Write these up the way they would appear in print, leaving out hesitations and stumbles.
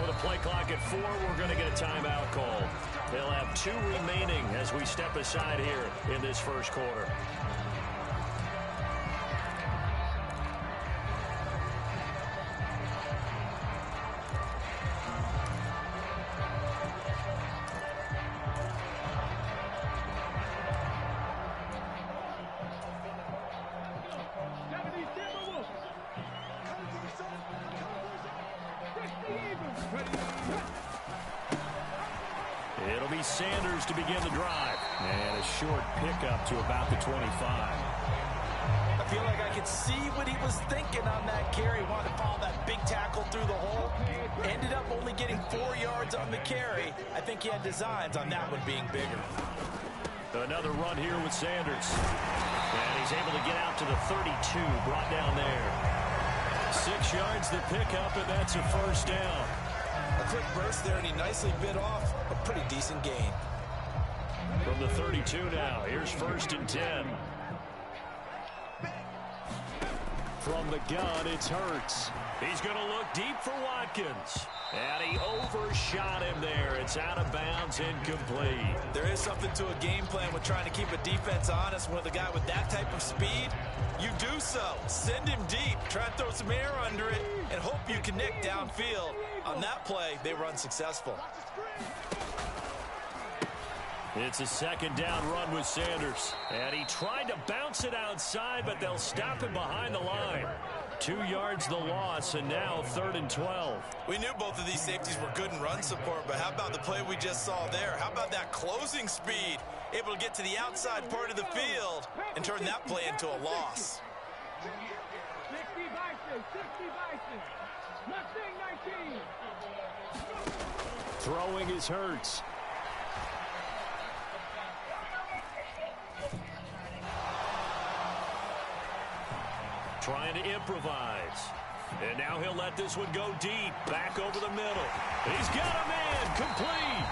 with a play clock at 4, we're going to get a timeout call. They'll have 2 remaining as we step aside here in this first quarter. It'll be Sanders to begin the drive. And a short pickup to about the 25. I feel like I could see what he was thinking on that carry. Wanted to follow that big tackle through the hole. Ended up only getting 4 yards on the carry. I think he had designs on that one being bigger. Another run here with Sanders. And he's able to get out to the 32, brought down there. 6 yards to pick up, and that's a first down. A quick burst there, and he nicely bit off a pretty decent gain. From the 32 now, here's 1st and 10. From the gun, it's Hurts. He's going to look deep for Watkins. And he overshot him there. It's out of bounds, incomplete. There is something to a game plan with trying to keep a defense honest. With a guy with that type of speed, you do so. Send him deep. Try and throw some air under it and hope you connect downfield. On that play, they were unsuccessful. It's a 2nd down run with Sanders. And he tried to bounce it outside, but they'll stop him behind the line. 2 yards the loss, and now 3rd and 12. We knew both of these safeties were good in run support, but how about the play we just saw there? How about that closing speed? Able to get to the outside part of the field and turn that play into a loss. 60 Bison. Mustang 19. Throwing is Hurts. Trying to improvise. And now he'll let this one go deep. Back over the middle. He's got a man. Complete.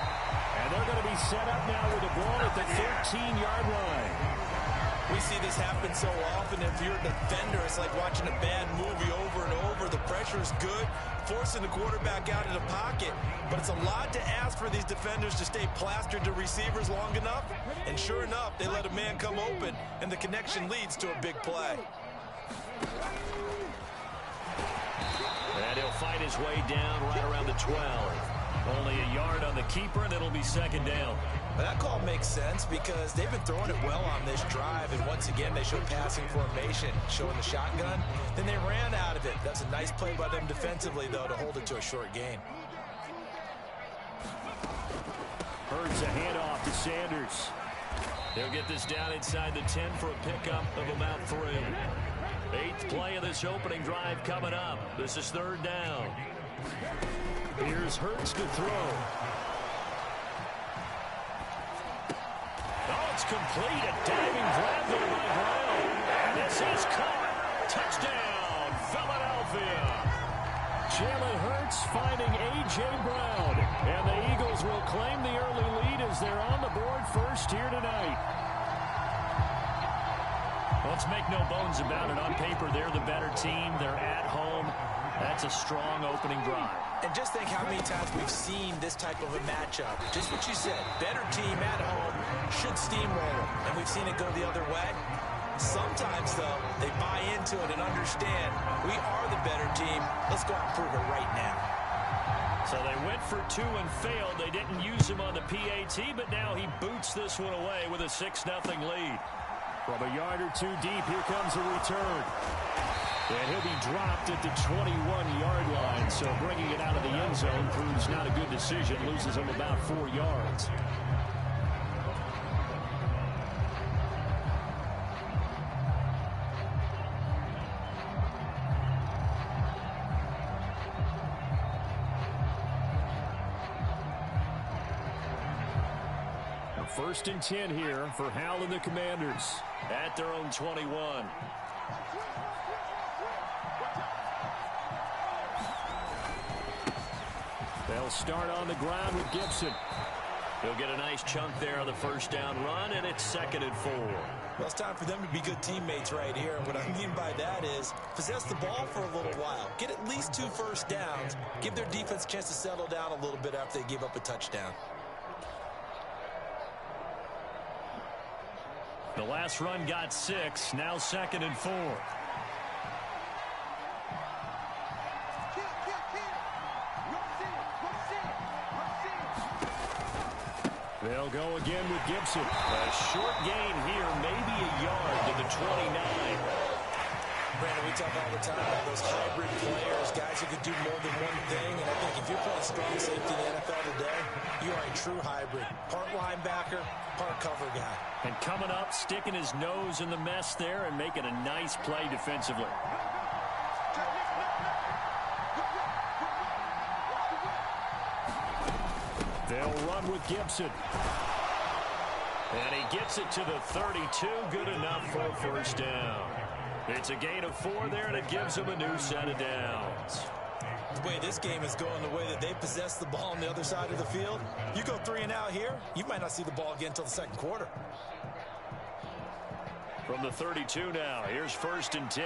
And they're going to be set up now with the ball at the 13-yard line. We see this happen so often. If you're a defender, it's like watching a bad movie over and over. The pressure is good, forcing the quarterback out of the pocket. But it's a lot to ask for these defenders to stay plastered to receivers long enough. And sure enough, they let a man come open, and the connection leads to a big play. And he'll fight his way down right around the 12. Only a yard on the keeper, and it'll be 2nd down. But that call makes sense because they've been throwing it well on this drive. And once again, they showed passing formation, showing the shotgun. Then they ran out of it. That's a nice play by them defensively, though, to hold it to a short gain. Hurts a handoff to Sanders. They'll get this down inside the 10 for a pickup of about 3. 8th play of this opening drive coming up. This is 3rd down. Here's Hurts to throw. Oh, it's complete. A diving grab there by Brown. And this is caught. Touchdown, Philadelphia. Jalen Hurts finding A.J. Brown. And the Eagles will claim the early lead as they're on the board first here tonight. Let's make no bones about it. On paper, they're the better team. They're at home. That's a strong opening drive. And just think how many times we've seen this type of a matchup. Just what you said. Better team at home should steamroll them. And we've seen it go the other way. Sometimes, though, they buy into it and understand we are the better team. Let's go out and prove it right now. So they went for 2 and failed. They didn't use him on the PAT, but now he boots this one away with a 6-0 lead. From a yard or 2 deep, here comes a return. And he'll be dropped at the 21-yard line, so bringing it out of the end zone proves not a good decision. Loses him about 4 yards. Now 1st and 10 here for Hal and the Commanders at their own 21. They'll start on the ground with Gibson. He'll get a nice chunk there on the first down run, and it's 2nd and 4. Well, it's time for them to be good teammates right here. And what I mean by that is possess the ball for a little while. Get at least 2 first downs. Give their defense a chance to settle down a little bit after they give up a touchdown. The last run got 6. Now 2nd and 4. They'll go again with Gibson. A short gain here, maybe a yard to the 29. Brandon, we talk all the time about those hybrid players, guys who can do more than one thing. And I think if you're playing strong safety in the NFL today, you are a true hybrid. Part linebacker, part cover guy. And coming up, sticking his nose in the mess there and making a nice play defensively. They'll run with Gibson. And he gets it to the 32. Good enough for a first down. It's a gain of 4 there, and it gives them a new set of downs. The way this game is going, the way that they possess the ball on the other side of the field, you go 3 and out here, you might not see the ball again until the 2nd quarter. From the 32 now, here's 1st and 10.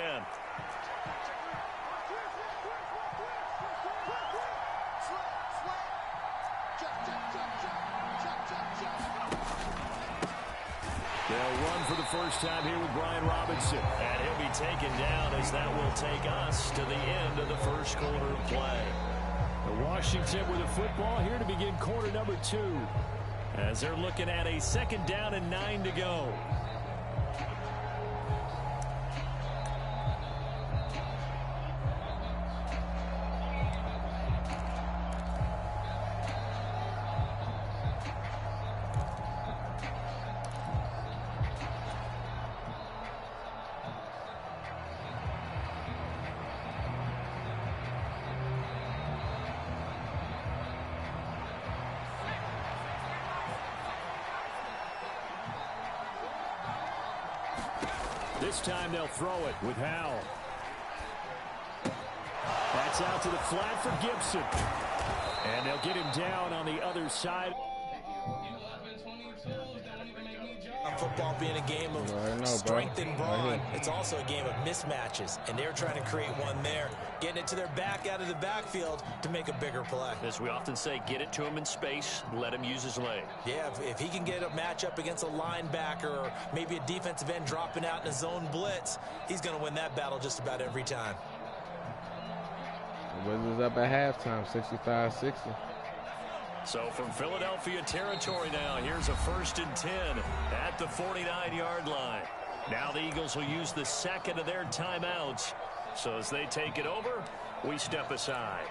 They'll run for the first time here with Brian Robinson. And he'll be taken down as that will take us to the end of the first quarter of play. Washington with the football here to begin quarter number 2. As they're looking at a 2nd down and 9 to go. This time they'll throw it with Howell. That's out to the flat for Gibson. And they'll get him down on the other side. Football being a game of strength and brawn, it's also a game of mismatches, and they're trying to create one there, getting it to their back out of the backfield to make a bigger play. As we often say, get it to him in space, let him use his leg. Yeah, if he can get a matchup against a linebacker or maybe a defensive end dropping out in a zone blitz, he's going to win that battle just about every time. The Wizards up at halftime, 65-60. So from Philadelphia territory now, here's a 1st and 10 at the 49-yard line. Now the Eagles will use the 2nd of their timeouts. So as they take it over, we step aside.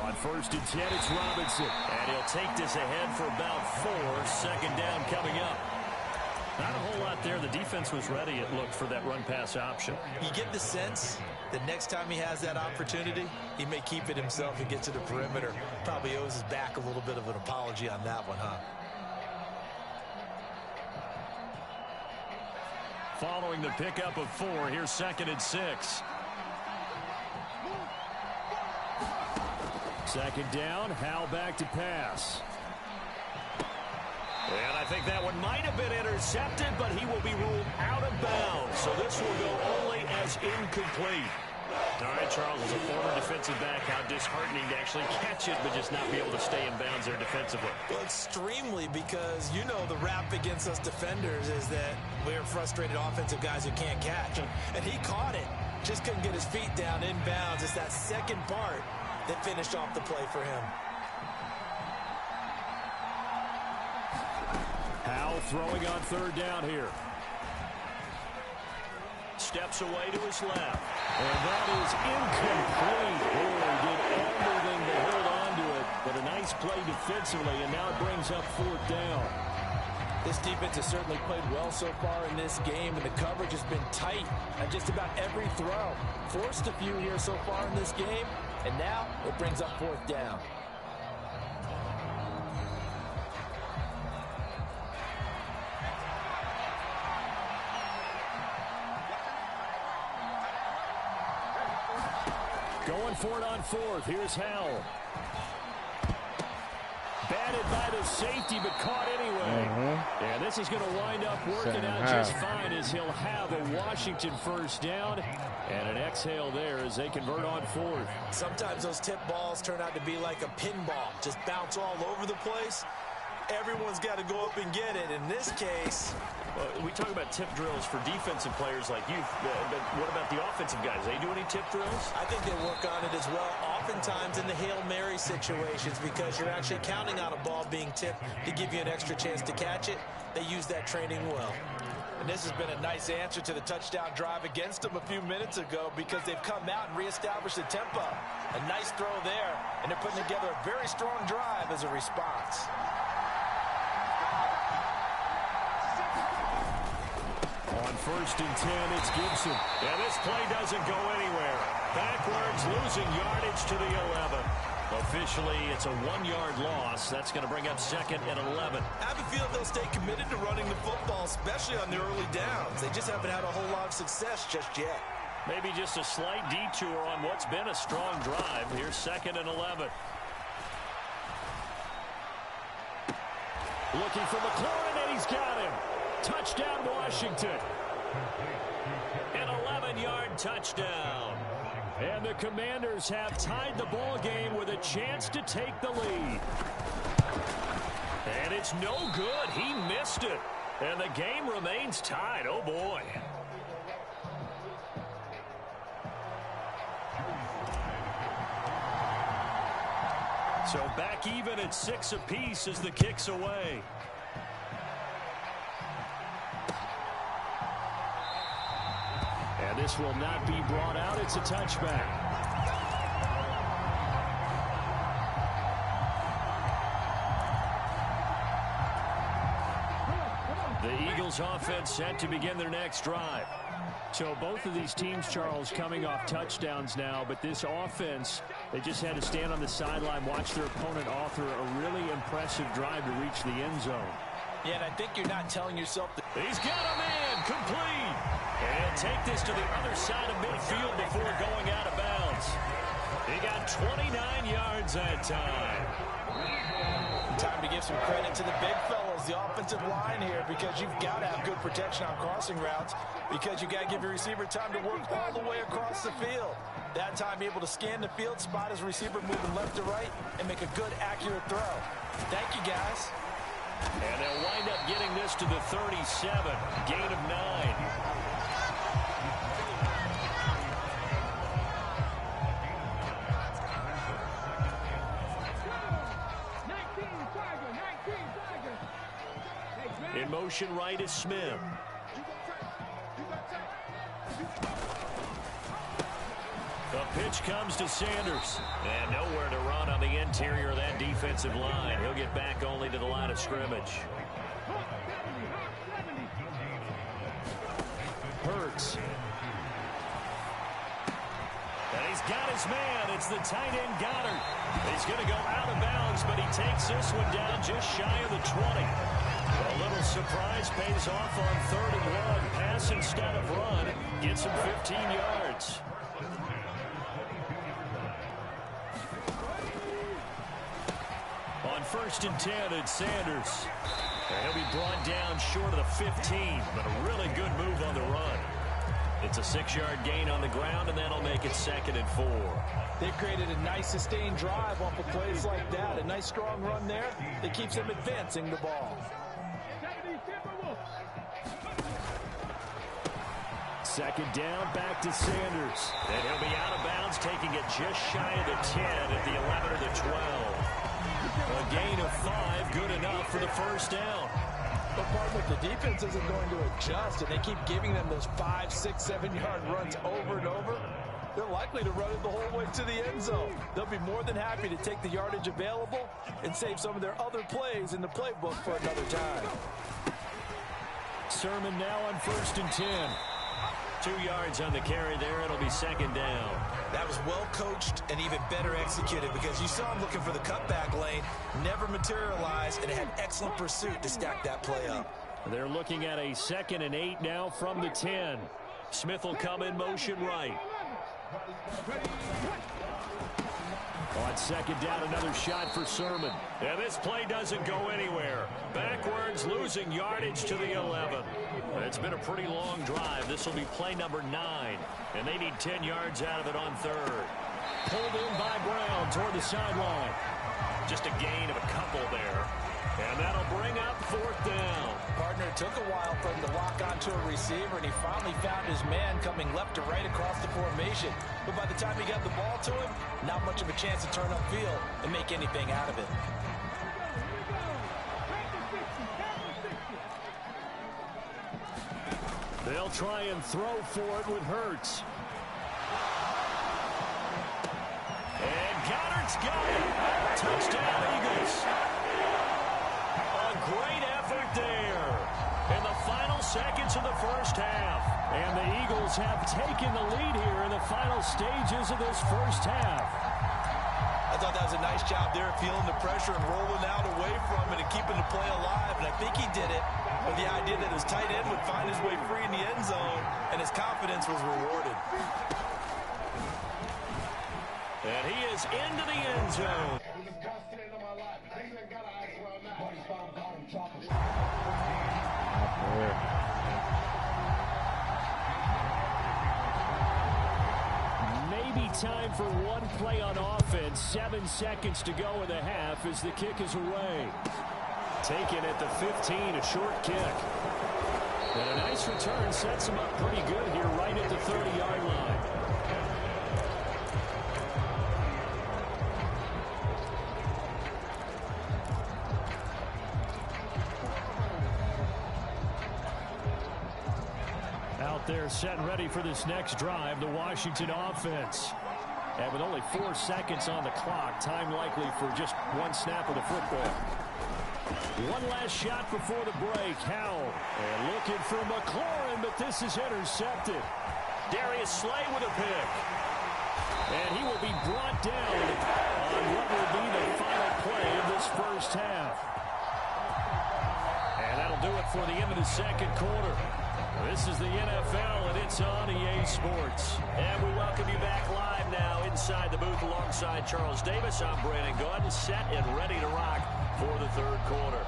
On 1st and 10, it's Robinson. And he'll take this ahead for about 4. 2nd down coming up. Not a whole lot there. The defense was ready, it looked, for that run-pass option. You get the sense that next time he has that opportunity, he may keep it himself and get to the perimeter. Probably owes his back a little bit of an apology on that one, huh? Following the pickup of 4, here's 2nd and 6. 2nd down, Howell back to pass. And I think that one might have been intercepted, but he will be ruled out of bounds. So this will go only as incomplete. All right, Charles, as a former defensive back, how disheartening to actually catch it, but just not be able to stay in bounds there defensively. Well, extremely, because you know the rap against us defenders is that we're frustrated offensive guys who can't catch. And he caught it, just couldn't get his feet down in bounds. It's that second part that finished off the play for him. Howell throwing on 3rd down here. Steps away to his left. And that is incomplete. Boy, did everything to hold on to it. But a nice play defensively, and now it brings up 4th down. This defense has certainly played well so far in this game, and the coverage has been tight on just about every throw. Forced a few here so far in this game, and now it brings up 4th down. Going for it on 4th. Here's Howell. Batted by the safety, but caught anyway. Yeah, this is going to wind up working out just fine as he'll have a Washington 1st down. And an exhale there as they convert on 4th. Sometimes those tip balls turn out to be like a pinball. Just bounce all over the place. Everyone's got to go up and get it. In this case... Well, we talk about tip drills for defensive players like you, but what about the offensive guys? They do any tip drills? I think they work on it as well, oftentimes in the Hail Mary situations, because you're actually counting on a ball being tipped to give you an extra chance to catch it. They use that training well. And this has been a nice answer to the touchdown drive against them a few minutes ago, because they've come out and reestablished the tempo. A nice throw there, and they're putting together a very strong drive as a response. On 1st and 10, it's Gibson. And this play doesn't go anywhere. Backwards, losing yardage to the 11. Officially, it's a 1-yard loss. That's going to bring up 2nd and 11. I have a feeling they'll stay committed to running the football, especially on the early downs. They just haven't had a whole lot of success just yet. Maybe just a slight detour on what's been a strong drive. Here's 2nd and 11. Looking for McLaurin, and he's got him. Touchdown, Washington. An 11-yard touchdown. And the Commanders have tied the ball game with a chance to take the lead. And it's no good. He missed it. And the game remains tied. Oh, boy. So back even at 6 apiece as the kick's away. And this will not be brought out. It's a touchback. The Eagles offense set to begin their next drive. So both of these teams, Charles, coming off touchdowns now, but this offense, they just had to stand on the sideline, watch their opponent author a really impressive drive to reach the end zone. Yeah, and I think you're not telling yourself that. He's got a man, complete. And take this to the other side of midfield before going out of bounds. He got 29 yards that time. Time to give some credit to the big fellas, the offensive line here, because you've got to have good protection on crossing routes, because you've got to give your receiver time to work all the way across the field. That time, able to scan the field, spot his receiver moving left to right, and make a good, accurate throw. Thank you, guys. And they'll wind up getting this to the 37, gain of 9. In motion right is Smith. The pitch comes to Sanders. And nowhere to run on the interior of that defensive line. He'll get back only to the line of scrimmage. Hurts. And he's got his man. It's the tight end Goddard. He's going to go out of bounds, but he takes this one down just shy of the 20. A little surprise pays off on 3rd and 1. Pass instead of run. Gets him 15 yards. On 1st and 10, it's Sanders. And he'll be brought down short of the 15, but a really good move on the run. It's a 6-yard gain on the ground, and that'll make it 2nd and 4. They've created a nice sustained drive off of plays like that. A nice strong run there that keeps them advancing the ball. 2nd down, back to Sanders. And he'll be out of bounds, taking it just shy of the 10 at the 11 or the 12. A gain of 5, good enough for the 1st down. But part of the defense isn't going to adjust, and they keep giving them those 5, 6, 7-yard runs over and over. they're likely to run it the whole way to the end zone. They'll be more than happy to take the yardage available and save some of their other plays in the playbook for another time. Sermon now on 1st and 10. 2 yards on the carry there. It'll be 2nd down. That was well coached and even better executed because you saw him looking for the cutback lane, never materialized, and had excellent pursuit to stack that play up. They're looking at a 2nd and 8 now from the 10. Smith will come in motion right. On 2nd down, another shot for Sermon. And this play doesn't go anywhere. Backwards, losing yardage to the 11. It's been a pretty long drive. This will be play number 9. And they need 10 yards out of it on 3rd. Pulled in by Brown toward the sideline. Just a gain of a couple there. And that'll bring up 4th down. Partner, it took a while for him to lock onto a receiver, and he finally found his man coming left to right across the formation. But by the time he got the ball to him, not much of a chance to turn upfield and make anything out of it. They'll try and throw for it with Hurts. And Goddard's got it. Touchdown, Eagles. A great effort there in the final seconds of the first half. And the Eagles have taken the lead here in the final stages of this first half. I thought that was a nice job there, feeling the pressure and rolling out away from it and keeping the play alive. And I think he did it with the idea that his tight end would find his way free in the end zone, and his confidence was rewarded. And he is into the end zone. Maybe time for one play on offense. 7 seconds to go in the half as the kick is away. Taken at the 15, a short kick. And a nice return sets him up pretty good here right at the 30-yard line. Out there set and ready for this next drive, the Washington offense. And with only 4 seconds on the clock, time likely for just one snap of the football. One last shot before the break. Howell and looking for McLaurin, but this is intercepted. Darius Slay with a pick. And he will be brought down on what will be the final play of this first half. And that'll do it for the end of the second quarter. This is the NFL, and it's on EA Sports. And we welcome you back live now inside the booth alongside Charles Davis. I'm Brandon Gaudin, set and ready to rock for the third quarter.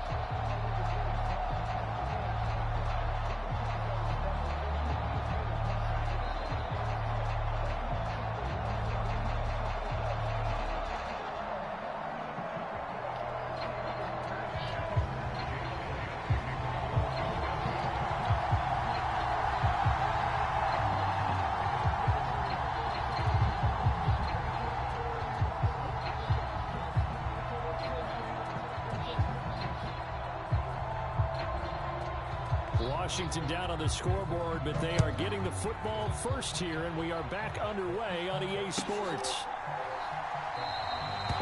Washington down on the scoreboard, but they are getting the football first here, and we are back underway on EA Sports.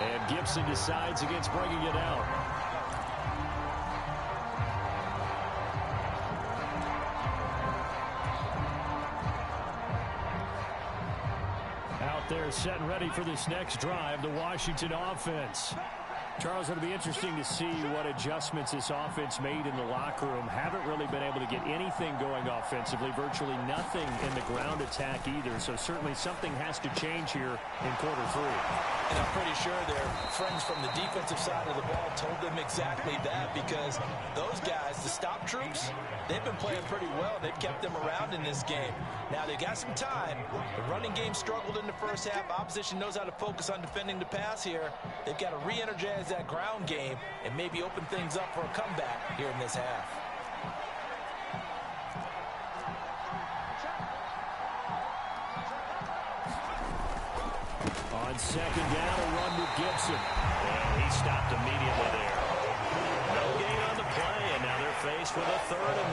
And Gibson decides against bringing it out. Out there set and ready for this next drive, the Washington offense. Charles, it'll be interesting to see what adjustments this offense made in the locker room. Haven't really been able to get anything going offensively, virtually nothing in the ground attack either. So certainly something has to change here in quarter 3. And I'm pretty sure their friends from the defensive side of the ball told them exactly that, because those guys, the stop troops, they've been playing pretty well. They've kept them around in this game. Now they got some time. The running game struggled in the first half. Opposition knows how to focus on defending the pass here. They've got to re-energize that ground game and maybe open things up for a comeback here in this half. On second down, a run with Gibson. And he stopped immediately there. No gain on the play, and now they're faced with a 3rd and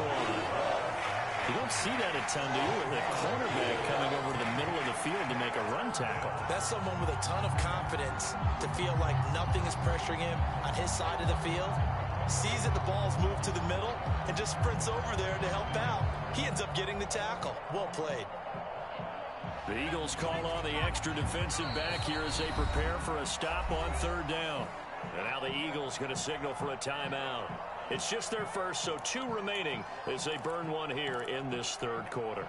1. You don't see that a ton, do you, with a cornerback coming over to the middle of the field to make a run tackle. That's someone with a ton of confidence to feel like nothing is pressuring him on his side of the field. Sees that the ball's moved to the middle and just sprints over there to help out. He ends up getting the tackle. Well played. The Eagles call on the extra defensive back here as they prepare for a stop on third down. And now the Eagles going to signal for a timeout. It's just their first, so 2 remaining as they burn one here in this third quarter.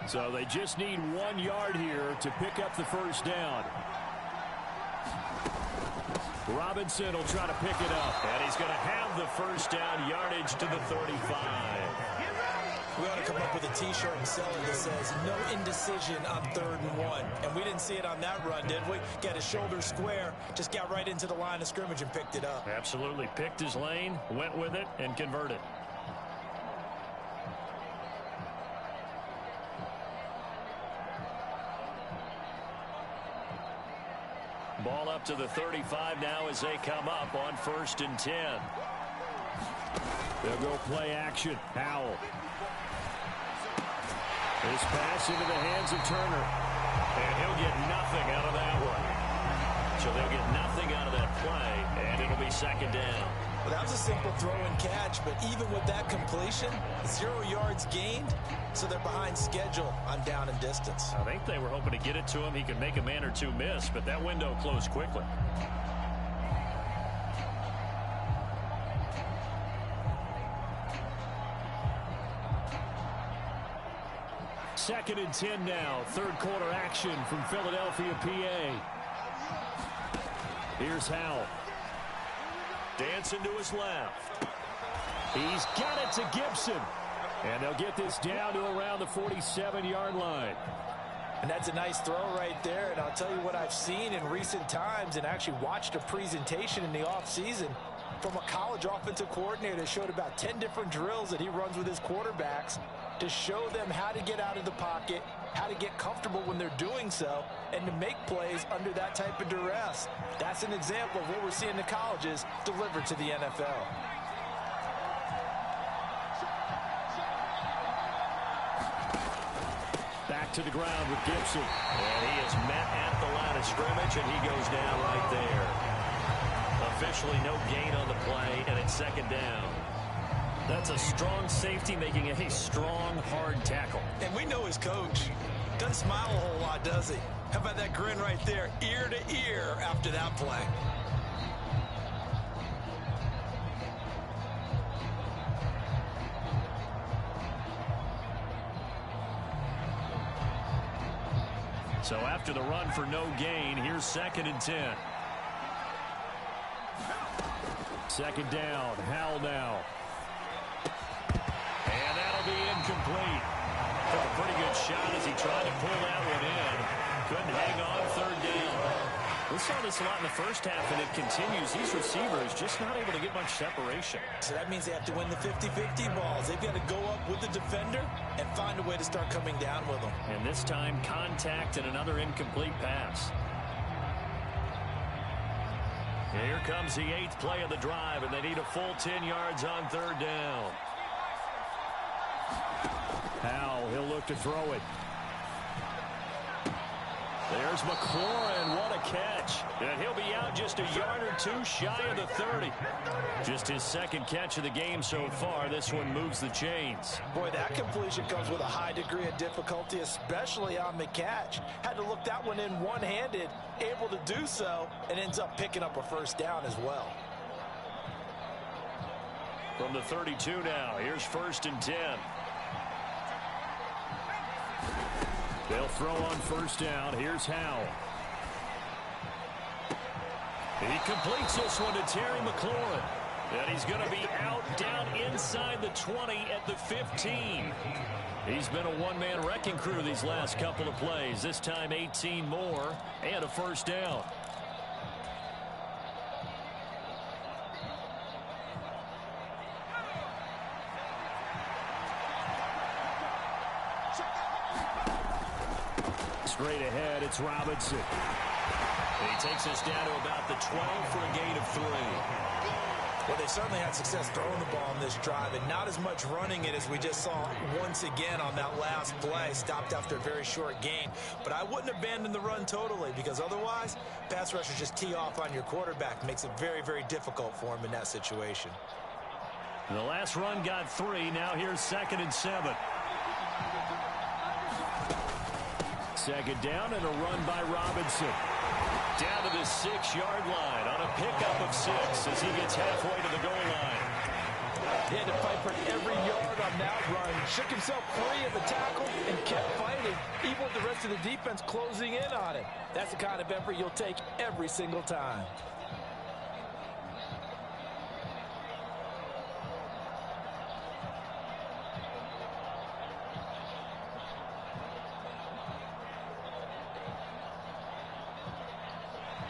So they just need 1 yard here to pick up the first down. Robinson will try to pick it up, and he's going to have the first down, yardage to the 35. We ought to come up with a T-shirt and sell it that says no indecision on 3rd and 1. And we didn't see it on that run, did we? Got his shoulders square, just got right into the line of scrimmage and picked it up. Absolutely. Picked his lane, went with it, and converted. Ball up to the 35 now as they come up on 1st and 10. They'll go play action. Howell. This pass into the hands of Turner. And he'll get nothing out of that one. So they'll get nothing out of that play, and it'll be 2nd down. Well, that was a simple throw and catch, but even with that completion, 0 yards gained, so they're behind schedule on down and distance. I think they were hoping to get it to him. He could make a man or 2 miss, but that window closed quickly. Second and 10 now. Third quarter action from Philadelphia, PA. Here's Howell. Dancing to his left. He's got it to Gibson. And they'll get this down to around the 47-yard line. And that's a nice throw right there. And I'll tell you what I've seen in recent times and actually watched a presentation in the offseason from a college offensive coordinator that showed about 10 different drills that he runs with his quarterbacks to show them how to get out of the pocket, how to get comfortable when they're doing so, and to make plays under that type of duress. That's an example of what we're seeing in the colleges delivered to the NFL. Back to the ground with Gibson. And he is met at the line of scrimmage, and he goes down right there. Officially no gain on the play, and it's 2nd down. That's a strong safety making a strong, hard tackle. And we know his coach. Doesn't smile a whole lot, does he? How about that grin right there, ear to ear after that play? So after the run for no gain, here's 2nd and 10. 2nd down, Howell now. And that'll be incomplete. Took a pretty good shot as he tried to pull that one in. Couldn't hang on 3rd down. We saw this a lot in the first half, and it continues. These receivers just not able to get much separation. So that means they have to win the 50-50 balls. They've got to go up with the defender and find a way to start coming down with them. And this time, contact and another incomplete pass. Here comes the 8th play of the drive, and they need a full 10 yards on 3rd down. Howell, he'll look to throw it. There's McLaurin. What a catch. And he'll be out just a yard or 2 shy of the 30. Just his 2nd catch of the game so far. This one moves the chains. Boy, that completion comes with a high degree of difficulty, especially on the catch. Had to look that one in one-handed, able to do so, and ends up picking up a 1st down as well. From the 32 now, here's 1st and 10. They'll throw on 1st down. Here's Howell. He completes this one to Terry McLaurin. And he's going to be out down inside the 20 at the 15. He's been a one-man wrecking crew these last couple of plays. This time 18 more and a 1st down. Straight ahead, it's Robinson. He takes us down to about the 12 for a gain of 3. Well, they certainly had success throwing the ball on this drive and not as much running it as we just saw once again on that last play. Stopped after a very short gain. But I wouldn't abandon the run totally, because otherwise, pass rushers just tee off on your quarterback. Makes it very, very difficult for him in that situation. The last run got 3. Now here's 2nd and 7. Second down and a run by Robinson. Down to the 6-yard line on a pickup of 6 as he gets halfway to the goal line. He had to fight for every yard on that run. Shook himself free of the tackle and kept fighting, even with the rest of the defense closing in on him. That's the kind of effort you'll take every single time.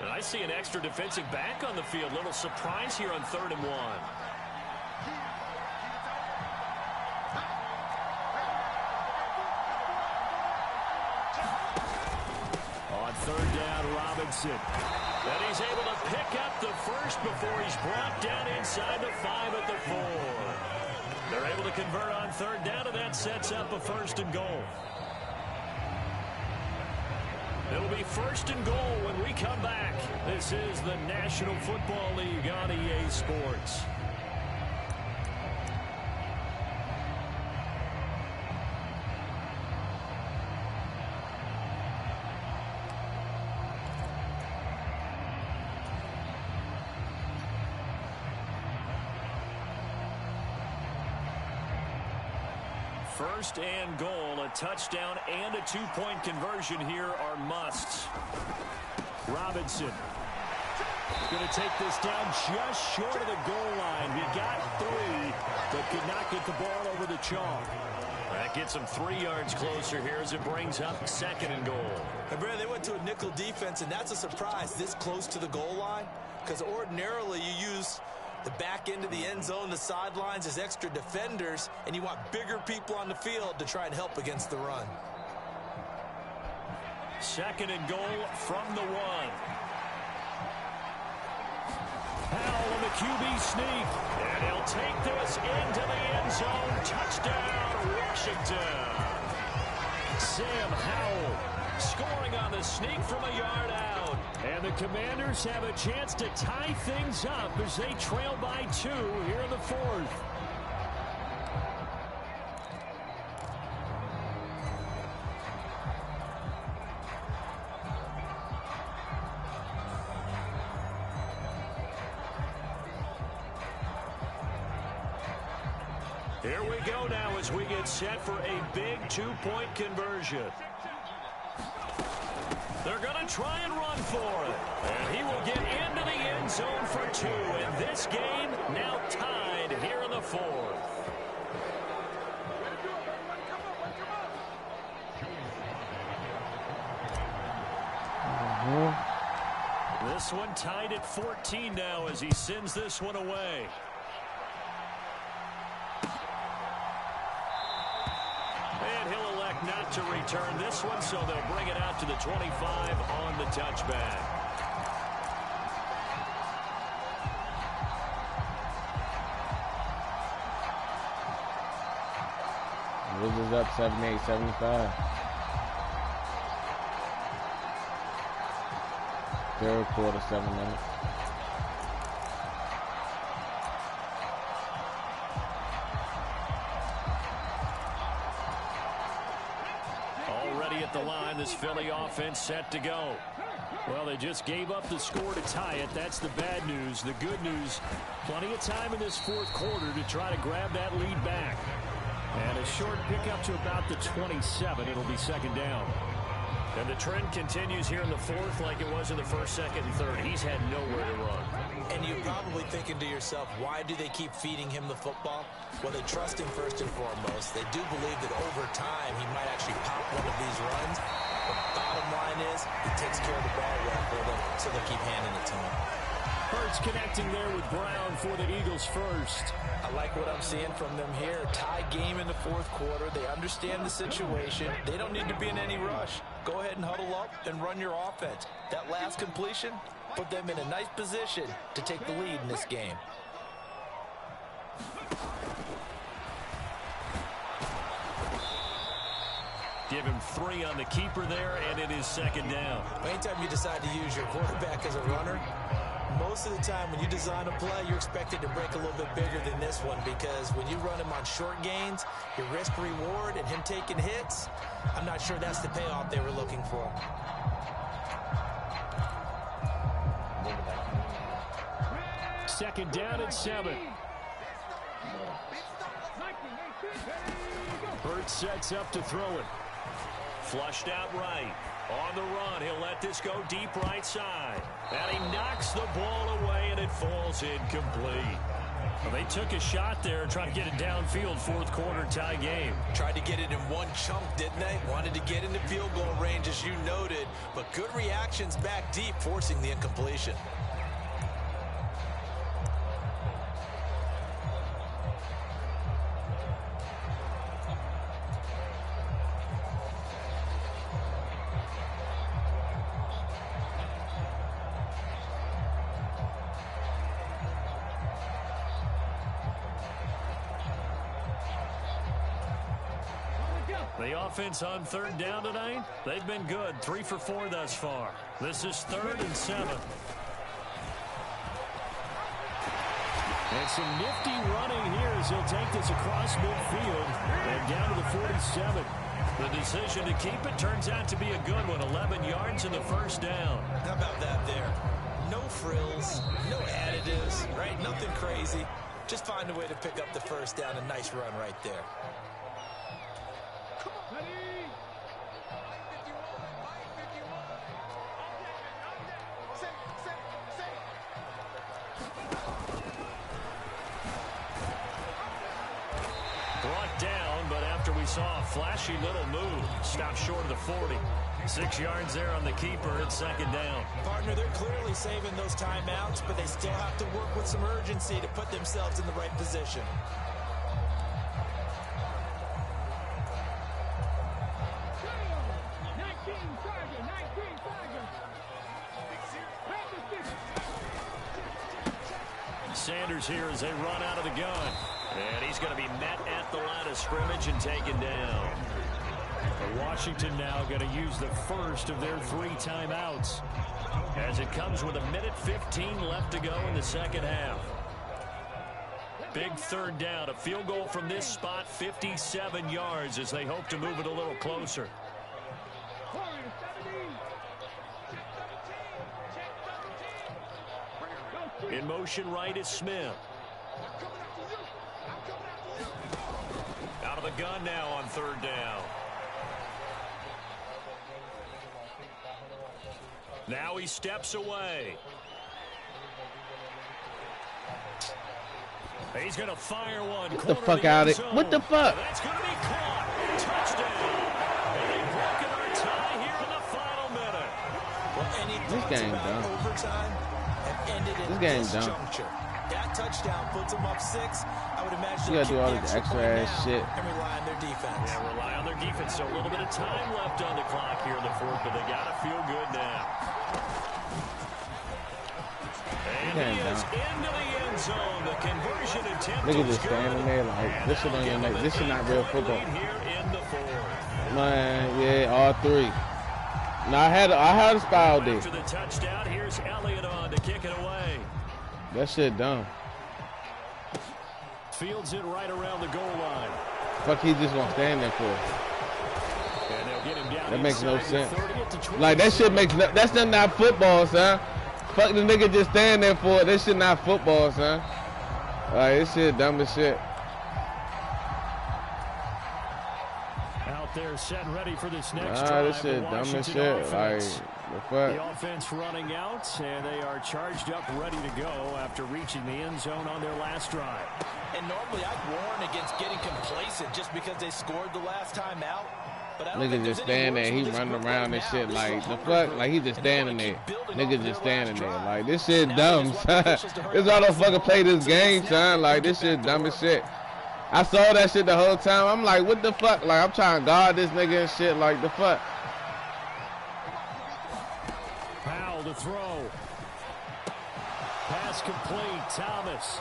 And I see an extra defensive back on the field. Little surprise here on 3rd and 1. On 3rd down, Robinson. And he's able to pick up the first before he's brought down inside the 5 at the 4. They're able to convert on 3rd down, and that sets up a 1st and goal. It'll be 1st and goal when we come back. This is the National Football League on EA Sports. First and goal, a touchdown and a 2-point conversion here are musts. Robinson going to take this down just short of the goal line. He got 3, but could not get the ball over the chalk. That gets him 3 yards closer here as it brings up 2nd and goal. And Brad, they went to a nickel defense, and that's a surprise this close to the goal line, because ordinarily you use the back end of the end zone, the sidelines as extra defenders, and you want bigger people on the field to try and help against the run. 2nd and goal from the 1. Powell on the QB sneak, and he'll take this into the end zone. Touchdown, Washington. Sam Howell scoring on the sneak from a yard out. And the Commanders have a chance to tie things up as they trail by 2 here in the 4th. Here we go now as we get set for a big 2-point conversion. They're going to try and run for it. And he will get into the end zone for 2. And this game now tied here in the 4th. This one tied at 14 now as he sends this one away. And he'll elect not to return this one, so they'll bring it out to the 25 on the touchback. This is up 78-75. 3rd quarter, 7 minutes. Already at the line, this Philly offense set to go. Well, they just gave up the score to tie it. That's the bad news. The good news, plenty of time in this 4th quarter to try to grab that lead back. And a short pickup to about the 27. It'll be 2nd down. And the trend continues here in the 4th like it was in the 1st, 2nd, and 3rd. He's had nowhere to run. And you're probably thinking to yourself, why do they keep feeding him the football? Well, they trust him first and foremost. They do believe that over time he might actually pop one of these runs. But bottom line is, he takes care of the ball well for them, so they keep handing it to him. Hurts connecting there with Brown for the Eagles first. I like what I'm seeing from them here. Tie game in the 4th quarter. They understand the situation. They don't need to be in any rush. Go ahead and huddle up and run your offense. That last completion put them in a nice position to take the lead in this game. gave him 3 on the keeper there, and it is second down. Anytime you decide to use your quarterback as a runner, most of the time when you design a play, you're expected to break a little bit bigger than this one, because when you run him on short gains, your risk-reward and him taking hits, I'm not sure that's the payoff they were looking for. Second down at 7. Hurts sets up to throw it. Flushed out right. On the run, he'll let this go deep right side. And he knocks the ball away, and it falls incomplete. Well, they took a shot there trying to get it downfield, fourth quarter tie game. Tried to get it in one chunk, didn't they? Wanted to get into field goal range, as you noted, but good reactions back deep, forcing the incompletion. The offense on third down tonight, they've been good. 3 for 4 thus far. This is 3rd and 7. And some nifty running here as he'll take this across midfield and down to the 47. The decision to keep it turns out to be a good one. 11 yards in the first down. How about that there? No frills, no additives, right? Nothing crazy. Just find a way to pick up the first down. A nice run right there. Brought down, but after we saw a flashy little move, stopped short of the 40. 6 yards there on the keeper. It's second down. Partner, they're clearly saving those timeouts, but they still have to work with some urgency to put themselves in the right position. Sanders here as they run out of the gun. And he's going to be met at the line of scrimmage and taken down. But Washington now going to use the first of their 3 timeouts, as it comes with 1:15 left to go in the second half. Big third down. A field goal from this spot, 57 yards, as they hope to move it a little closer. In motion right is Smith. Out of the gun now on third down. Now he steps away. He's going to fire one. Get the fuck out of it. What the fuck? That's going to be caught. Touchdown. And they've broken our tie here in the final minute. Well, any this game about done. Overtime have ended in This game this done. juncture. That touchdown puts them up 6. I would imagine You gotta do all the this extra extra point ass now shit. and rely on their defense. Yeah, rely on their defense. So a little bit of time left on the clock here in the fourth, but they got to feel good now. And he is into the end zone. The conversion attempt Nigga is just good. standing there like, this shit on your neck. This shit not real football. Here in the fourth. Man, yeah, all 3. Now I had a spy all day. After the touchdown, here's Elliott on to kick it away. That shit dumb. Fields it right around the goal line. Fuck, he just gonna stand there for it. And they'll get him down. That makes no inside sense. the 30 at the 20. Like, that shit makes no, that's not football, son. Fuck the nigga just stand there for it. This shit not football, son. Like, this shit dumb as shit. Out there set ready for this next drive. Nah, this shit The dumb as Washington shit. Like, offense. the fuck? The offense running out, and they are charged up, ready to go after reaching the end zone on their last drive. And normally I'd warn against getting complacent just because they scored the last time out. But I don't Nigga think just there's any stand there, worse he for this running group around right and now. shit. This is Like, a the hunger fuck? group, Like, he just and they wanna standing there. keep building Nigga off just their standing last there. drive. Like, this shit Now dumb, they just want son. the officials to hurry This all up the and fucking play this so game, snap son. Like, this and get shit back dumb to as work. shit. I saw that shit the whole time. I'm like, what the fuck? Like, I'm trying to guard this nigga and shit. Like, the fuck? Powell to throw. Pass complete. Thomas.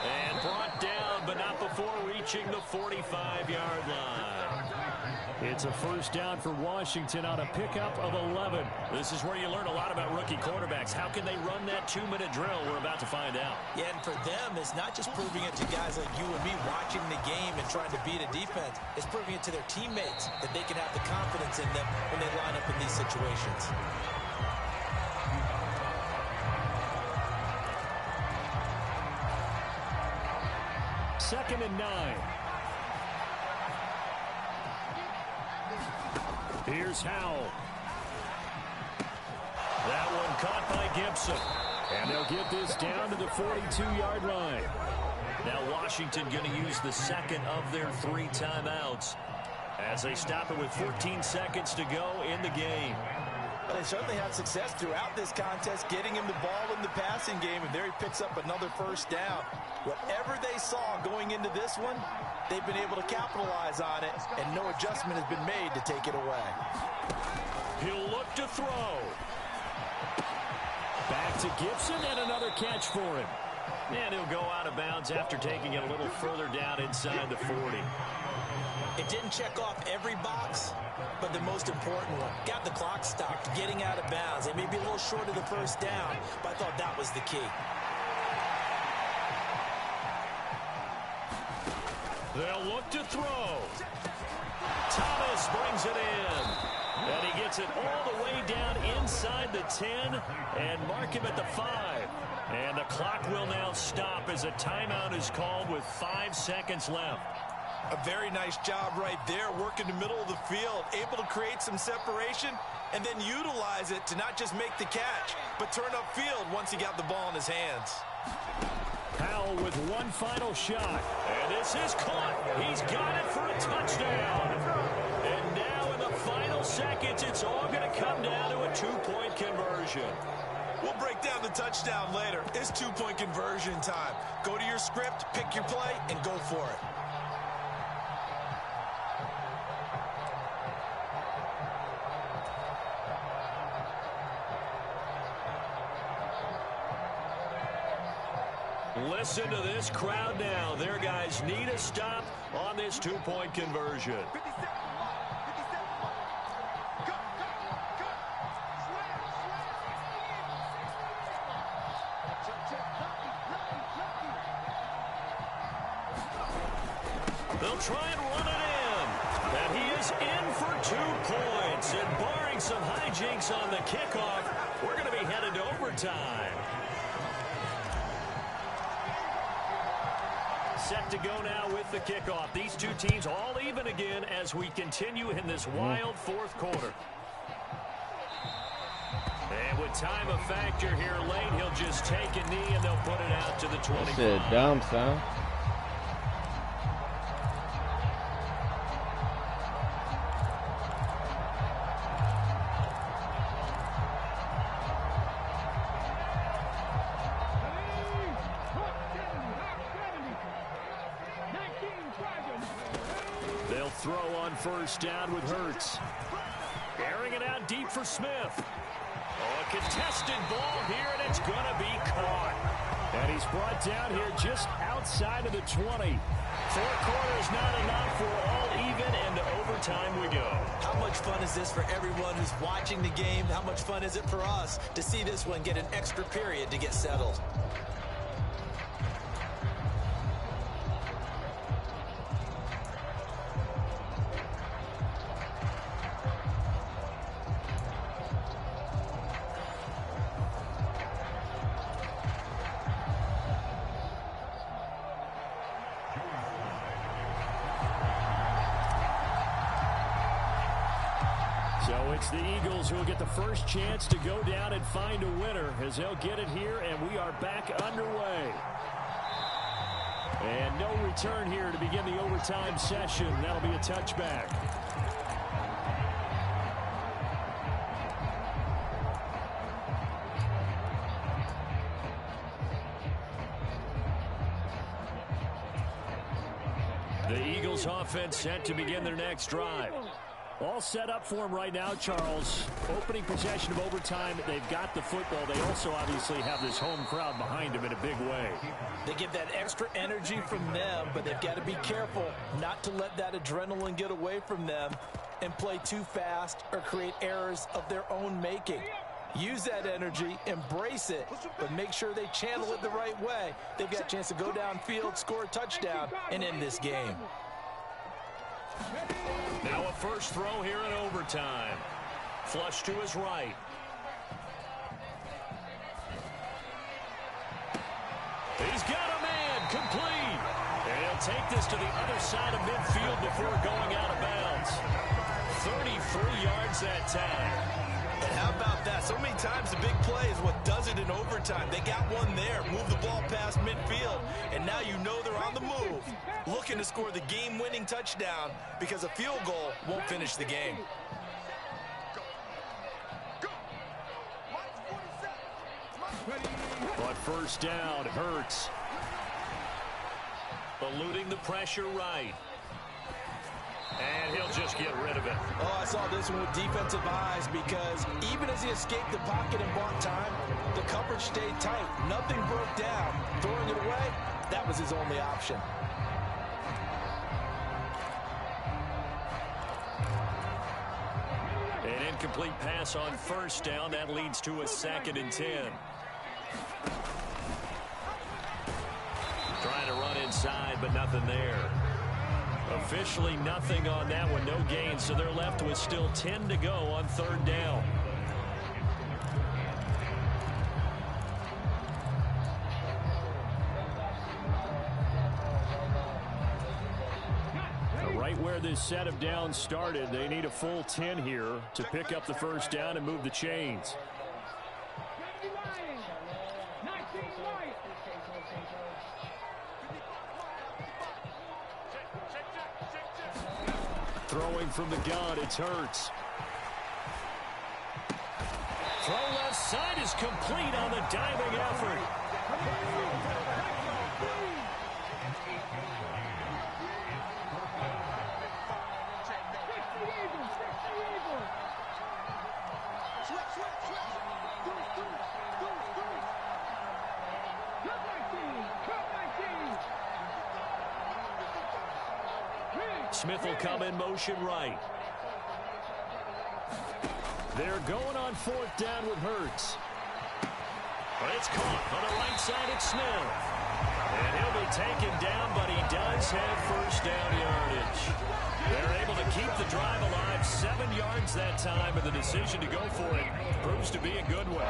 And brought down, but not before reaching the 45-yard line. It's a first down for Washington on a pickup of 11. This is where you learn a lot about rookie quarterbacks. How can they run that 2-minute drill? We're about to find out. Yeah, and for them, it's not just proving it to guys like you and me watching the game and trying to beat a defense. It's proving it to their teammates that they can have the confidence in them when they line up in these situations. Second and 9. Here's Howell. That one caught by Gibson. And they'll get this down to the 42-yard line. Now Washington going to use the second of their 3 timeouts as they stop it with 14 seconds to go in the game. But they certainly had success throughout this contest, getting him the ball in the passing game, and there he picks up another first down. Whatever they saw going into this one, they've been able to capitalize on it, and no adjustment has been made to take it away. He'll look to throw. Back to Gibson, and another catch for him. And he'll go out of bounds after taking it a little further down inside the 40. It didn't check off every box, but the most important one. Got the clock stopped, getting out of bounds. They may be a little short of the first down, but I thought that was the key. They'll look to throw. Thomas brings it in. And he gets it all the way down inside the 10 and mark him at the 5. And the clock will now stop as a timeout is called with 5 seconds left. A very nice job right there, working the middle of the field, able to create some separation and then utilize it to not just make the catch, but turn upfield once he got the ball in his hands. Howell with one final shot. And this is caught. He's got it for a touchdown. And now in the final seconds, it's all going to come down to a 2-point conversion. We'll break down the touchdown later. It's 2-point conversion time. Go to your script, pick your play, and go for it. Listen to this crowd now. Their guys need a stop on this 2-point conversion. They'll try and run it in. And he is in for 2 points. And barring some hijinks on the kickoff, we're going to be headed to overtime. Set to go now with the kickoff. These two teams all even again as we continue in this wild 4th quarter. And with time a factor here late, he'll just take a knee and they'll put it out to the 25. Shit, dumb, son. They'll throw on first down with Hurts. Airing it out deep for Smith. Oh, a contested ball here, and it's going to be caught. And he's brought down here just outside of the 20. 4 quarters not enough. We're all even, and to overtime we go. How much fun is this for everyone who's watching the game? How much fun is it for us to see this one get an extra period to get settled? So it's the Eagles who will get the first chance to go down and find a winner as they'll get it here, and we are back underway. And no return here to begin the overtime session. That'll be a touchback. The Eagles offense set to begin their next drive. All set up for them right now, Charles. Opening possession of overtime. They've got the football. They also obviously have this home crowd behind them in a big way. They get that extra energy from them, but they've got to be careful not to let that adrenaline get away from them and play too fast or create errors of their own making. Use that energy, embrace it, but make sure they channel it the right way. They've got a chance to go downfield, score a touchdown, and end this game. Now a first throw here in overtime. Flush to his right. He's got a man, complete. And he'll take this to the other side of midfield before going out of bounds. 33 yards that time. And how about that? So many times the big play is what does it in overtime. They got one there, move the ball past midfield, and now you know they're on the move, looking to score the game-winning touchdown because a field goal won't finish the game. But first down, Hurts. Eluding the pressure right. And he'll just get rid of it. Oh, I saw this one with defensive eyes because even as he escaped the pocket and bought time, the coverage stayed tight. Nothing broke down. Throwing it away, that was his only option. An incomplete pass on first down. That leads to a 2nd and 10. Trying to run inside, but nothing there. Officially nothing on that one, no gain, so they're left with still 10 to go on 3rd down. Right where this set of downs started, they need a full 10 here to pick up the first down and move the chains. Throwing from the gun, it's Hurts. Throw left side is complete on the diving effort. Smith will come in motion right. They're going on 4th down with Hurts. But it's caught on the right side. It's Smith. And he'll be taken down, but he does have first down yardage. They're able to keep the drive alive. 7 yards that time, and the decision to go for it proves to be a good one.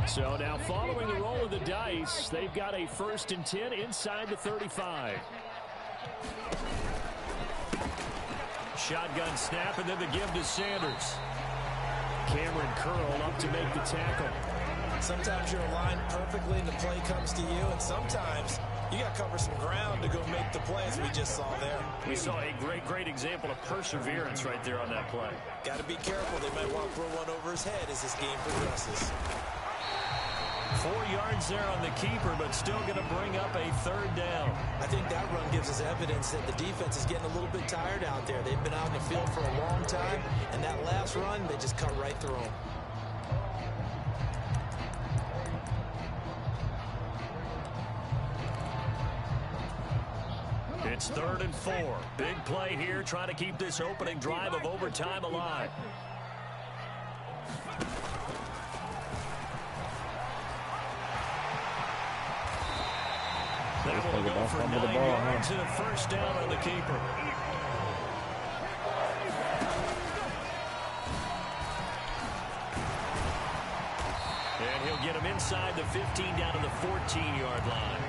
So now following the roll of the dice, they've got a 1st and 10 inside the 35. Shotgun snap and then the give to Sanders. Cameron Curl up to make the tackle. Sometimes you're aligned perfectly and the play comes to you, and sometimes you got to cover some ground to go make the play, as we just saw there. We saw a great example of perseverance right there on that play. Got to be careful. They might want to throw one over his head as this game progresses. 4 yards there on the keeper, but still going to bring up a 3rd down. I think that run gives us evidence that the defense is getting a little bit tired out there. They've been out in the field for a long time, and that last run, they just cut right through them. It's 3rd and 4. Big play here, trying to keep this opening drive of overtime alive. That will go for 9 yards and a first down on the keeper. And he'll get him inside the 15 down to the 14-yard line.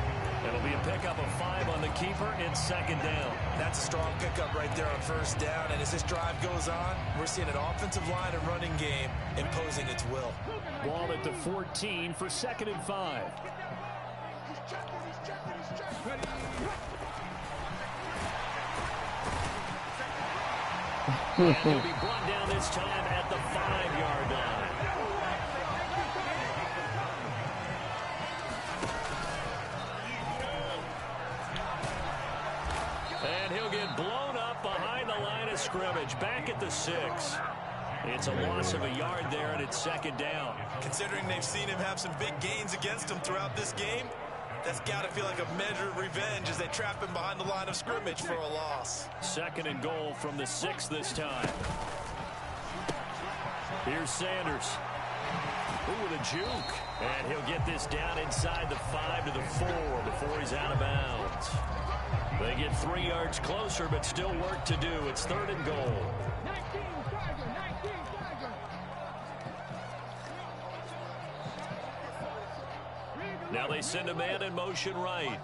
That'll be a pickup of 5 on the keeper. It's 2nd down. That's a strong pickup right there on first down. And as this drive goes on, we're seeing an offensive line and running game imposing its will. Ball at the 14 for 2nd and 5. And he'll be brought down this time at the 5-yard line. And he'll get blown up behind the line of scrimmage. Back at the 6. It's a loss of a yard there, and it's 2nd down. Considering they've seen him have some big gains against them throughout this game, That's got to feel like a measure of revenge as they trap him behind the line of scrimmage for a loss. 2nd and goal from the 6 this time. Here's Sanders. Ooh, with a juke. And he'll get this down inside the 5 to the 4 before he's out of bounds. They get 3 yards closer, but still work to do. It's 3rd and goal. 19 Tiger, 19 Tiger. Now they send a man in motion right.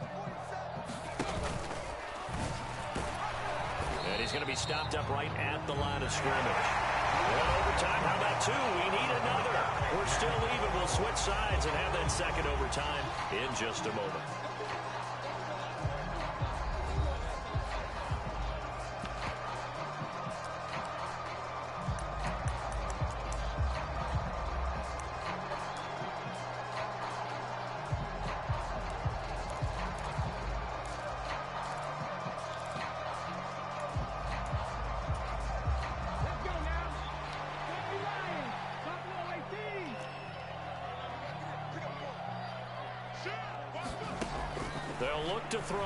And he's going to be stopped up right at the line of scrimmage. One overtime. How about 2? We need another. We're still even. We'll switch sides and have that 2nd overtime in just a moment. They'll look to throw.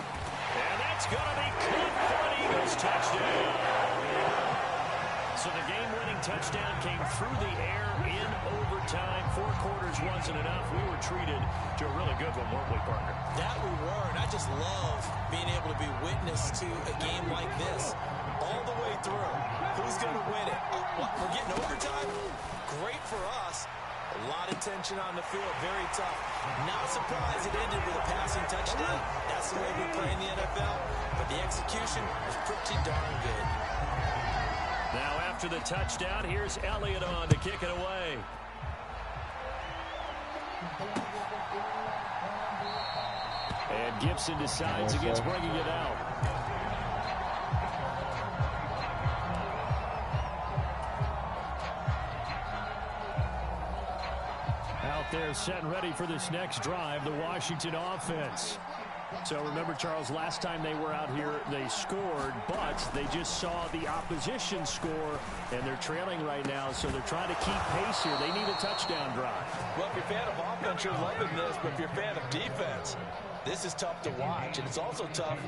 And that's going to be caught for an Eagles touchdown. So the game-winning touchdown came through the air in overtime. 4 quarters wasn't enough. We were treated to a really good one, weren't we, partner? That we were, and I just love being able to be witness to a game like this all the way through. Who's going to win it? What, we're getting overtime? Great for us. A lot of tension on the field, very tough. Not surprised it ended with a passing touchdown. That's the way we play in the NFL. But the execution was pretty darn good. Now after the touchdown, here's Elliott on to kick it away. And Gibson decides against bringing it out. Out there set and ready for this next drive, the Washington offense. So remember, Charles, last time they were out here, they scored, but they just saw the opposition score, and they're trailing right now, so they're trying to keep pace here. They need a touchdown drive. Well, if you're a fan of offense, you're loving this, but if you're a fan of defense, this is tough to watch, and it's also tough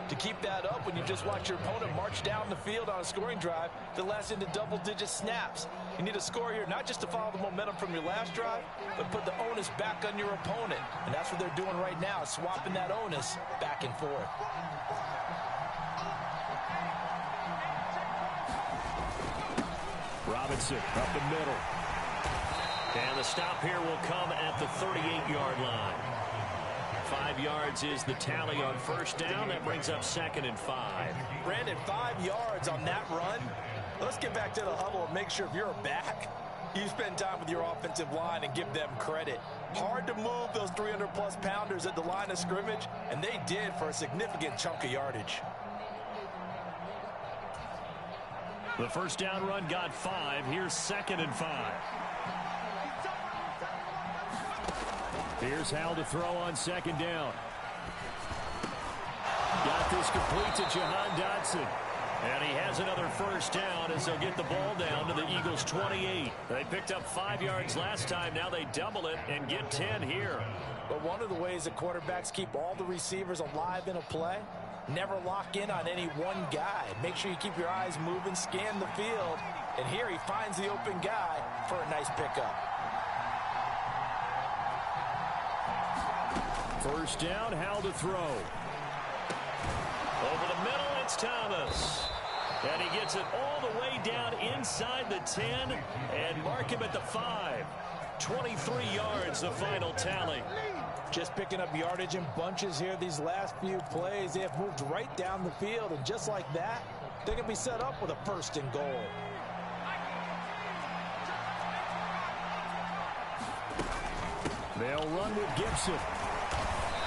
to keep that up when you just watch your opponent march down the field on a scoring drive that lasts into double-digit snaps. You need a score here, not just to follow the momentum from your last drive, but put the onus back on your opponent. And that's what they're doing right now, swapping that onus back and forth. Robinson up the middle. And the stop here will come at the 38-yard line. 5 yards is the tally on first down. That brings up 2nd and 5. Brandon, 5 yards on that run. Let's get back to the huddle and make sure if you're a back, you spend time with your offensive line and give them credit. Hard to move those 300-plus pounders at the line of scrimmage, and they did for a significant chunk of yardage. The first down run got 5. Here's 2nd and 5. Here's Howell to throw on 2nd down. Got this complete to Jahan Dotson. And he has another first down as they'll get the ball down to the Eagles' 28. They picked up 5 yards last time. Now they double it and get 10 here. But one of the ways that quarterbacks keep all the receivers alive in a play, never lock in on any one guy. Make sure you keep your eyes moving, scan the field. And here he finds the open guy for a nice pickup. First down, Howell to throw. Over the middle, it's Thomas. And he gets it all the way down inside the 10 and mark him at the 5. 23 yards, the final tally. Just picking up yardage in bunches here these last few plays. They have moved right down the field, and just like that, they can be set up with a 1st and goal. They'll run with Gibson.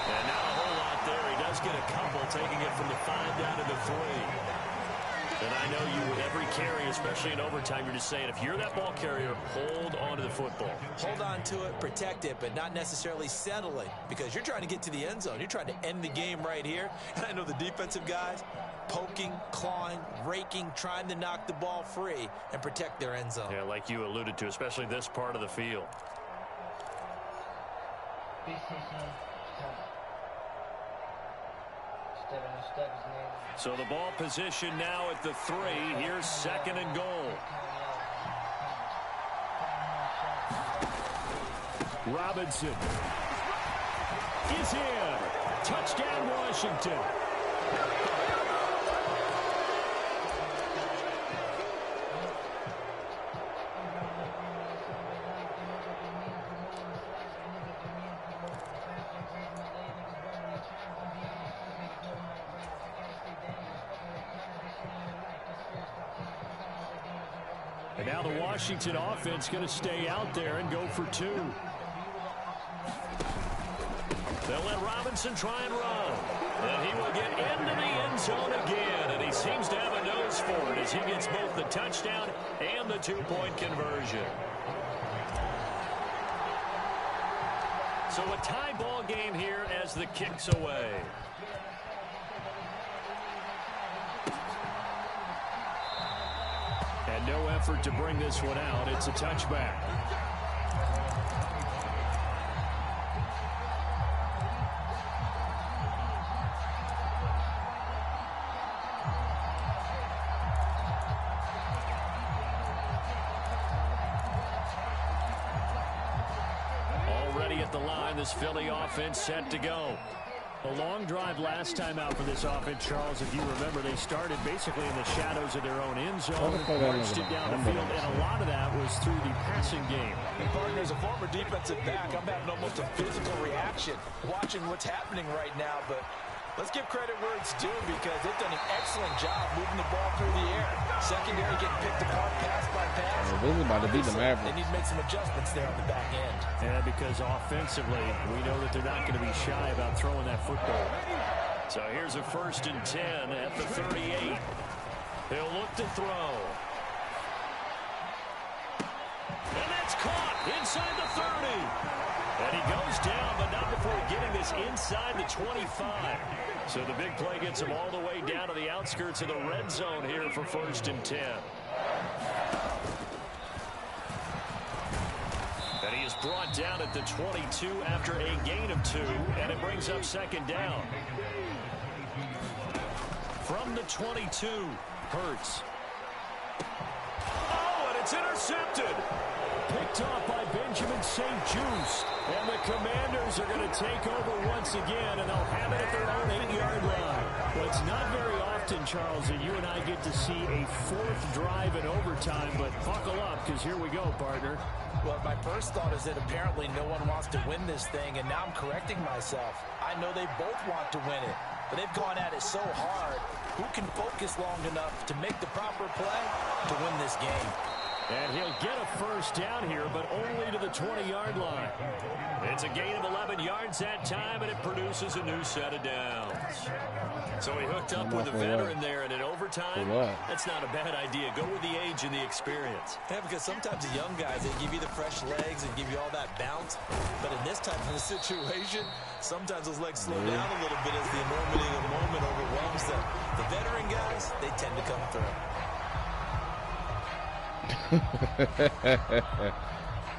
And not a whole lot there. He does get a couple, taking it from the 5 down to the 3. And I know you, with every carry, especially in overtime, you're just saying, if you're that ball carrier, hold on to the football. Hold on to it, protect it, but not necessarily settle it, because you're trying to get to the end zone. You're trying to end the game right here. And I know the defensive guys poking, clawing, raking, trying to knock the ball free and protect their end zone. Yeah, like you alluded to, especially this part of the field. So the ball position now at the 3. Here's 2nd and goal. Robinson is in. Touchdown, Washington. And now the Washington offense going to stay out there and go for 2. They'll let Robinson try and run. And he will get into the end zone again. And he seems to have a nose for it as he gets both the touchdown and the 2-point conversion. So a tie ball game here as the kick's away. And no effort to bring this one out. It's a touchback. Already at the line, this Philly offense set to go. A long drive last time out for this offense, Charles. If you remember, they started basically in the shadows of their own end zone, marched it down the field, and a lot of that was through the passing game. And partner, as a former defensive back, I'm having almost a physical reaction watching what's happening right now. But let's give credit where it's due because they've done an excellent job moving the ball through the air. Secondary getting picked apart pass by pass. This is about to beat the Mavericks. They need to make some adjustments there on the back end. Yeah, because offensively, we know that they're not going to be shy about throwing that football. So here's a 1st and 10 at the 38. He'll look to throw. And that's caught inside the 30. And he goes down, but not before getting this inside the 25. So the big play gets him all the way down to the outskirts of the red zone here for 1st and 10. And he is brought down at the 22 after a gain of 2, and it brings up 2nd down. From the 22, Hurts. Oh, and it's intercepted. Picked off by Benjamin St-Juste. And the Commanders are going to take over once again, and they'll have it at their own 8-yard line. Well, it's not very often, Charles, that you and I get to see a 4th drive in overtime, but buckle up, because here we go, partner. Well, my first thought is that apparently no one wants to win this thing, and now I'm correcting myself. I know they both want to win it, but they've gone at it so hard. Who can focus long enough to make the proper play to win this game? And he'll get a 1st down here, but only to the 20-yard line. It's a gain of 11 yards that time, and it produces a new set of downs. So he hooked up with a veteran there, and in overtime, that's not a bad idea. Go with the age and the experience. Yeah, because sometimes the young guys, they give you the fresh legs and give you all that bounce. But in this type of a situation, sometimes those legs slow down a little bit as the enormity of the moment overwhelms them. The veteran guys, they tend to come through.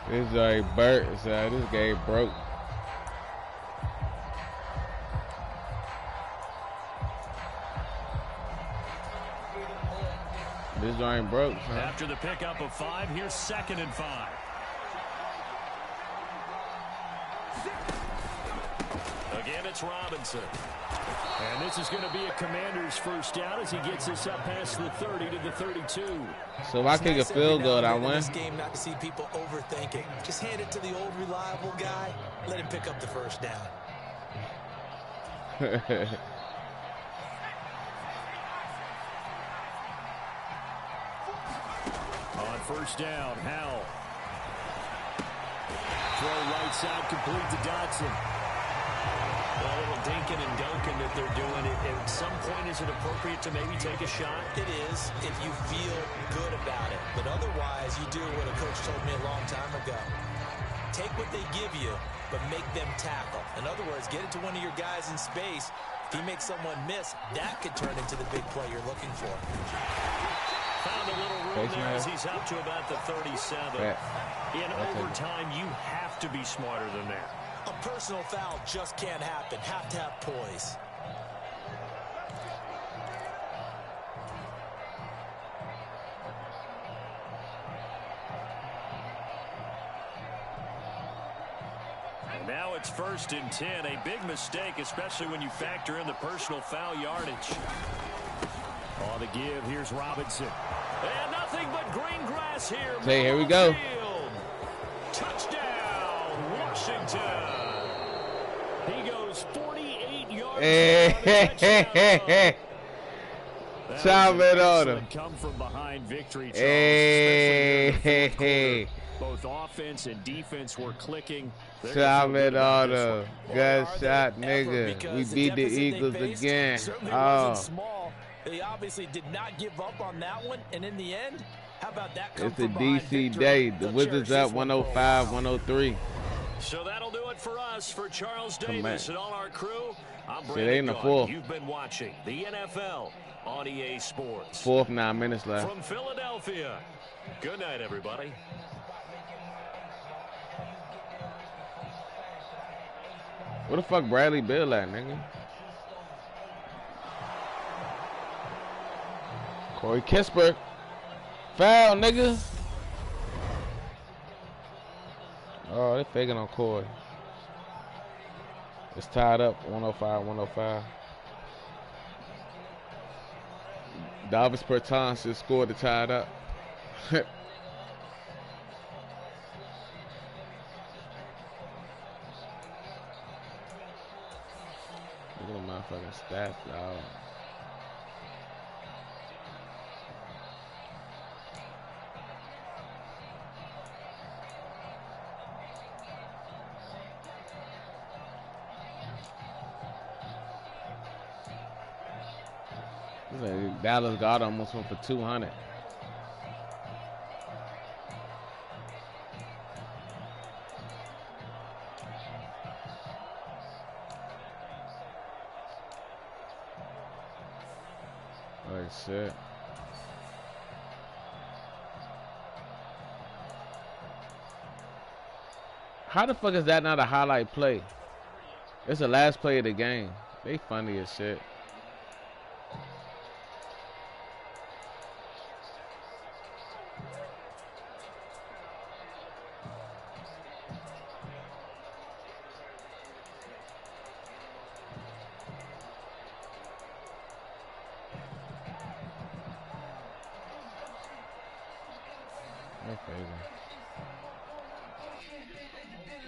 This is already burnt, so this game broke. This joint broke, huh? After the pickup of 5, here's 2nd and 5. Again, it's Robinson. And this is going to be a Commander's 1st down as he gets this up past the 30 to the 32. So if I kick a field goal, I win. This game, not to see people overthink it. Just hand it to the old reliable guy. Let him pick up the 1st down. On 1st down, Howell. Throw right side, complete to Dotson. A little dinking and dunking that they're doing. At some point, is it appropriate to maybe take a shot? It is if you feel good about it. But otherwise, you do what a coach told me a long time ago. Take what they give you, but make them tackle. In other words, get it to one of your guys in space. If he makes someone miss, that could turn into the big play you're looking for. Found a little room there as he's up to about the 37. In overtime, you have to be smarter than that. A personal foul just can't happen. Have to have poise. And now it's 1st and 10. A big mistake, especially when you factor in the personal foul yardage. On the give, here's Robinson. And nothing but green grass here. Hey, here we go. Field. Touchdown, Washington. He goes 48 yards. Hey. Chop it on him. Come from behind victory, Charles, Hey. Both offense and defense were clicking. Chop it on him. Good shot, nigga. We beat the Eagles again. Small. They obviously did not give up on that one, and in the end, how about that? It's a DC day. The Wizards up 105-103. So that'll do it for us. For Charles Davis and all our crew, I'm Brandon Brandon Gaudin. You've been watching the NFL on EA Sports. 4th, 9 minutes left. From Philadelphia, good night, everybody. Where the fuck Bradley Bill at, nigga? Corey Kispert. Foul, nigga. Oh, they faking on Corey. It's tied up, 105-105. Davis Bertans just scored to tie it up. Look at the motherfucking stats, dog. Dallas got almost went for 200. Like shit. How the fuck is that not a highlight play? It's the last play of the game. They funny as shit. Okay.